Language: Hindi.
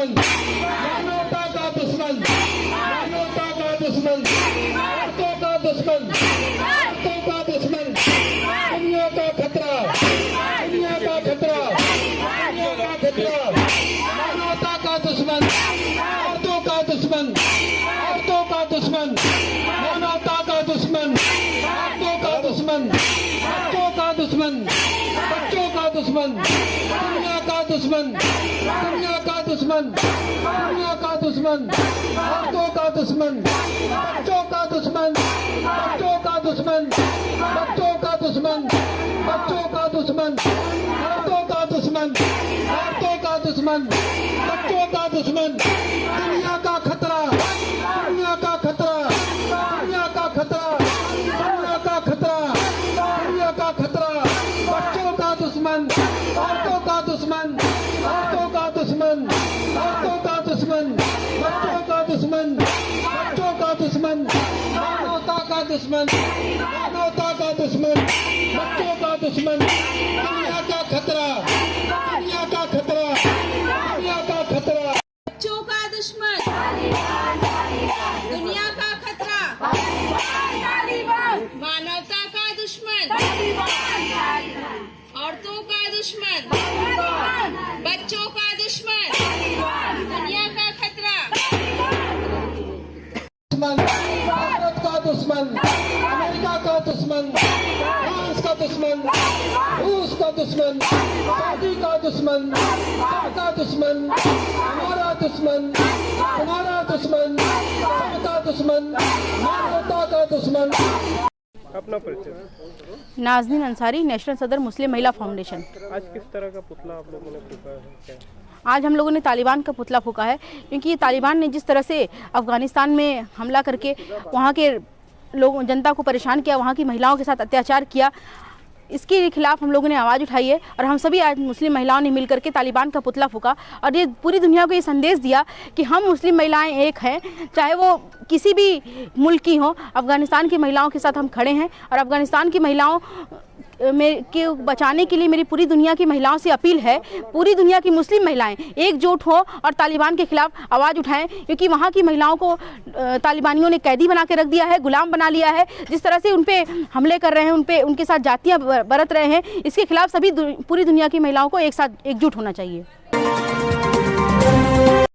मानवता का दुश्मन, मानवता का दुश्मन, औरतों का दुश्मन, औरतों का दुश्मन, दुनिया का खतरा, दुनिया का खतरा, दुनिया का खतरा, मानवता का दुश्मन, औरतों का दुश्मन, औरतों का दुश्मन, मानवता का दुश्मन, औरतों का दुश्मन, बच्चों का दुश्मन, बच्चों का दुश्मन, दुनिया का दुश्मन, दुनिया का दुश्मन, दुनिया का दुश्मन, औरतों का दुश्मन, बच्चों का दुश्मन, बच्चों का दुश्मन, बच्चों का दुश्मन, बच्चों का दुश्मन, औरतों का दुश्मन, औरतों का दुश्मन, बच्चों का दुश्मन, दुनिया का खतरा, दुनिया का खतरा, दुनिया का खतरा, दुनिया का खतरा, दुनिया का खतरा, बच्चों का दुश्मन, औरतों का दुश्मन, औरतों का दुश्मन, औरतों का दुश्मन, बच्चों का दुश्मन, बच्चों का दुश्मन, मानवता का दुश्मन, मानवता का दुश्मन, बच्चों का दुश्मन, दुनिया का खतरा, दुनिया का खतरा, दुनिया का खतरा, बच्चों का दुश्मन, दुनिया का खतरा, मानवता का दुश्मन, औरतों का दुश्मन, बच्चों का दुश्मन, दुनिया का खतरा, भारत का दुश्मन, अमेरिका का दुश्मन, फ्रांस का दुश्मन, रूस का दुश्मन, सऊदी का दुश्मन, सबका दुश्मन, हमारा दुश्मन, तुम्हारा दुश्मन, सबका दुश्मन, मानवता का दुश्मन। अपना परिचय। नाज़नीन अंसारी, नेशनल सदर मुस्लिम महिला फाउंडेशन। आज किस तरह का पुतला आप लोगों ने फूंका है क्या? आज हम लोगों ने तालिबान का पुतला फूंका है, क्योंकि ये तालिबान ने जिस तरह से अफ़गानिस्तान में हमला करके वहाँ के लोगों जनता को परेशान किया, वहाँ की महिलाओं के साथ अत्याचार किया, इसके खिलाफ हम लोगों ने आवाज़ उठाई है। और हम सभी आज मुस्लिम महिलाओं ने मिलकर के तालिबान का पुतला फूंका और ये पूरी दुनिया को ये संदेश दिया कि हम मुस्लिम महिलाएं एक हैं, चाहे वो किसी भी मुल्क की हो। अफ़गानिस्तान की महिलाओं के साथ हम खड़े हैं और अफ़गानिस्तान की महिलाओं के बचाने के लिए मेरी पूरी दुनिया की महिलाओं से अपील है, पूरी दुनिया की मुस्लिम महिलाएं एकजुट हो और तालिबान के खिलाफ आवाज़ उठाएं, क्योंकि वहाँ की महिलाओं को तालिबानियों ने कैदी बना के रख दिया है, गुलाम बना लिया है। जिस तरह से उन पे हमले कर रहे हैं, उनके साथ जातियाँ बरत रहे हैं, इसके खिलाफ सभी पूरी दुनिया की महिलाओं को एक साथ एकजुट होना चाहिए।